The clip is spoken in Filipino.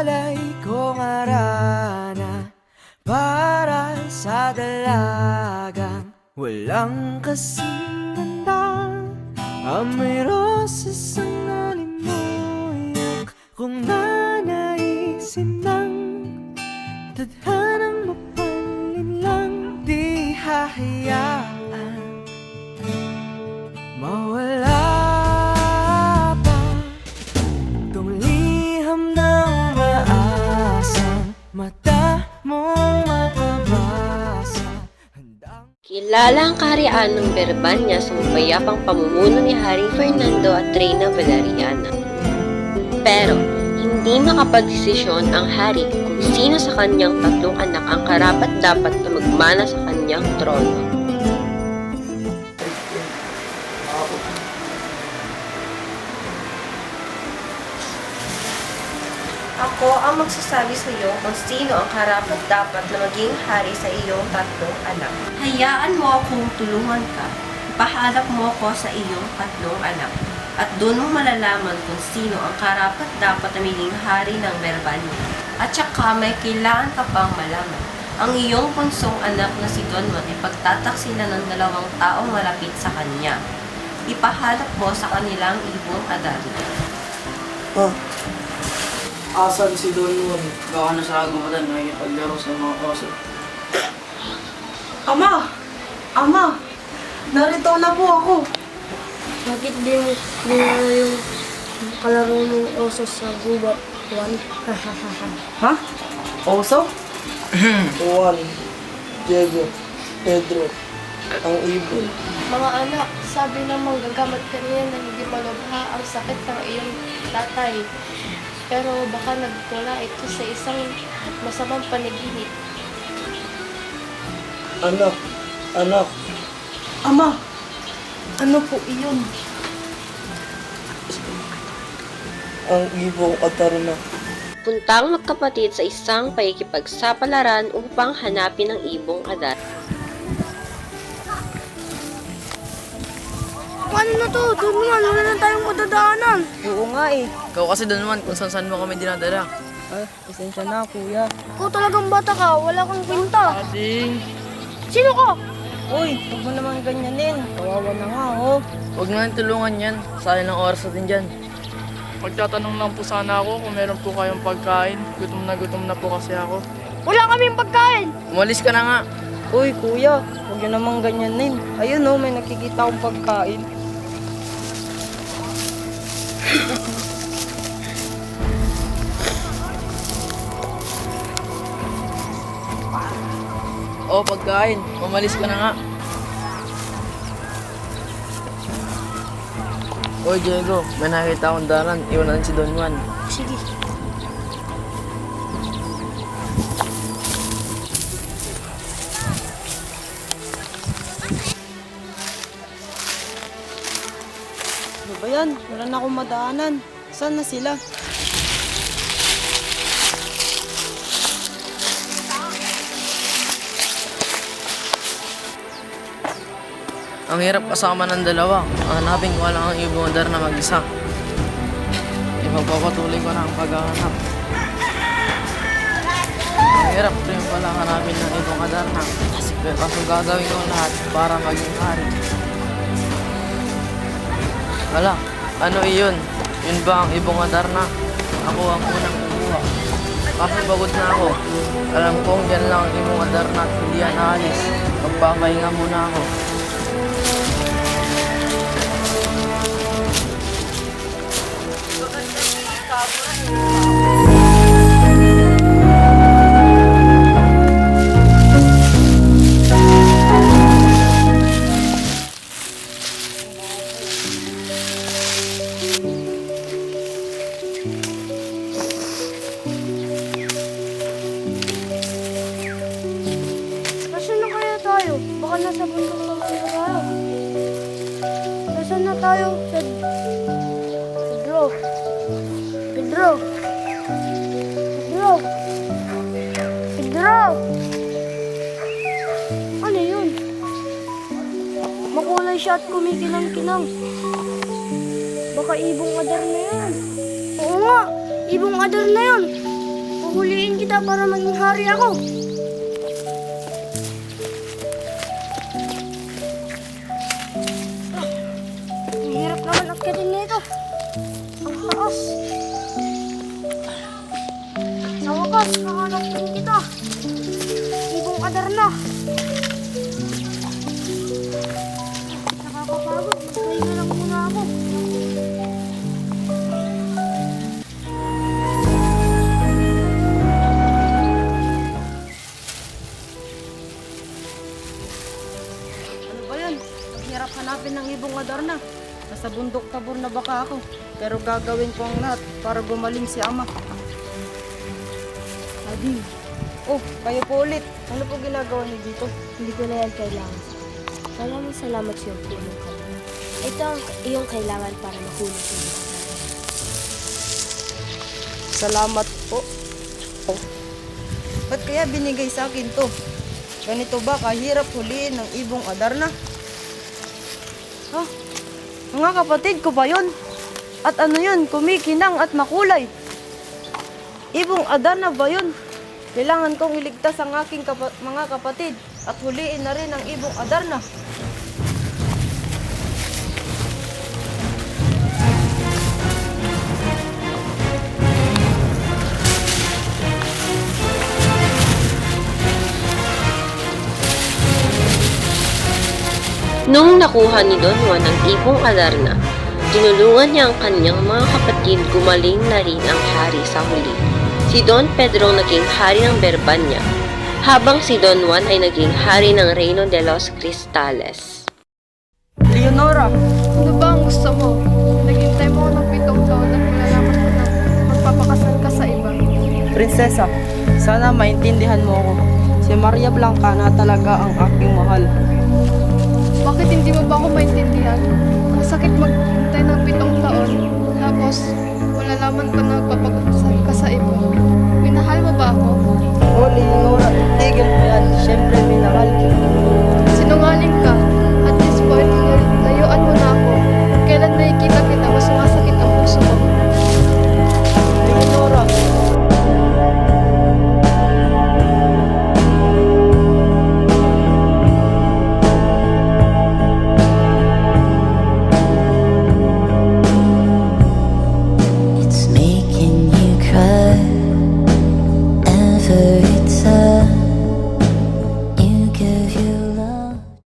alay kong arana para sa dalagang walang kasing ganda. Amoy rosas ang alimuyak kung nanaisin ng tadhanang mapalin lang. Di hahayaan mawala pa tong liham na umaasang mata mong makabasa. Kilala ang kaharian ng Berbanya sa mapayapang pamumuno ni Haring Fernando at Reyna Valeriana. Pero, hindi makapagdesisyon ang hari kung sino sa kanyang tatlong anak ang karapat-dapat na magmana sa kanyang trono. Ako ang magsasabi sa iyo kung sino ang karapat-dapat na maging hari sa iyong tatlong anak. Hayaan mo akong tulungan ka. Ipahanap mo ako sa iyong tatlong anak. At doon mo malalaman kung sino ang karapat-dapat na maging hari ng Berbanya. At saka may kailangan ka pang malaman. Ang iyong punsong anak na si Donwan ay pagtataksila ng dalawang taong malapit sa kanya. Ipahanap mo sa kanilang ibong adari. Asan si Don Juan? Baka nasa agumatan nakikipaglaro sa mga oso. Ama! Ama! Narito na po ako! Bakit din yung kalaro ng oso sa gubat, Juan? Ha? Oso? Juan, Diego, Pedro, ang ibon. Mga anak, sabi ng manggagamot kanina na hindi malubha ang sakit ng iyong tatay. Pero baka nagmula ito sa isang masamang panaginip. Anak, Ama! Ano po iyon? ang ibong Adarna. Puntang magkapatid sa isang pakikipagsapalaran upang hanapin ang ibong adar. Paano na to? Doon naman, wala na tayong madadaanan. Oo nga eh. Ikaw kasi Don Juan kung saan mo kami dinadala. Pasensya na kuya. Ikaw talagang bata ka, wala kang kwenta. Ading, Sino ka? Uy, huwag mo naman ganyanin. Kawawa na nga oh. huwag mo nang tulungan yan. Sayang ng oras natin dyan. Magtatanong lang po sana ako kung meron po kayong pagkain. Gutom na po kasi ako. Wala kaming pagkain. Umalis ka na nga. Uy kuya, huwag nyo naman ganyanin. Ayun oh, may nakikita akong pagkain. Pagkain. Umalis ka na nga. Oy, Diego, may nakita akong daran. Iwan natin si Don Juan. Sige. Ano ba yan? Wala na akong madaanan. Saan na sila? Ang hirap kasama ng dalawa. Hanapin ko lang ang ibong Adar na mag-isa. Ipagpapatuloy ko na ang paghahanap. Ang hirap rin pala hanapin ng ibong Adar na. Kaso gagawin ko lahat para maging hari. Wala, ano iyon? Yun ba ang ibong Adar na? Ako ang unang kumuha. Kasi pagod na ako. Alam kong yan lang ang ibong Adar na at hindi yan aalis. Magpapahinga muna ako. Nasaan na kaya tayo? Baka nasa bundok naman na tayo. Nasaan na tayo? Pedro. Pedro. Pedro. Pedro. Ano yun? Makulay siya at kumikinang-kinang. Baka ibong adar na yan. Oo nga, ibong adar na yun. Huhuliin kita para maging hari ako. Ang hirap naman akitin nito. Ang taas. Sa wakas, nakahanap din kita. Ibong Adarna. Nakakapagod. Magpahinga lang muna ako. Ano ba yan? Ang hirap hanapin ng ibong Adarna. Nasa bundok tabor na baka ako. Pero gagawin ko ang lahat para gumaling si ama. Adi. Oh, kayo po ulit. Ano po ginagawa niyo dito? Hindi ko na yan kailangan. Maraming salamat sa iyong tulong ka. Ito ang iyong kailangan para mahulog sa iyo. Salamat po. Oh. Ba't kaya binigay sa akin to? Ganito ba kahirap huliin ng ibong Adarna? Ha? Mga kapatid ko ba yun? At ano yun? Kumikinang at makulay. Ibong Adarna ba yun? Kailangan kong iligtas ang aking mga kapatid at huliin na rin ang ibong Adarna. Nung nakuha ni Don Juan ang ibong Adarna, tinulungan niya ang kanyang mga kapatid gumaling na rin ang hari sa huli. Si Don Pedro naging hari ng Berbanya, habang si Don Juan ay naging hari ng Reino de los Cristales. Leonora, Ano ba ang gusto mo? Naghintay mo ako ng 7 taon at nilalaman mo na magpapakasal ka sa iba. Prinsesa, sana maintindihan mo ako. Si Maria Blanca na talaga ang aking mahal. Bakit hindi mo ba ako maintindihan? Ang sakit maghintay ng 7 taon, tapos malalaman ka na magpapakasal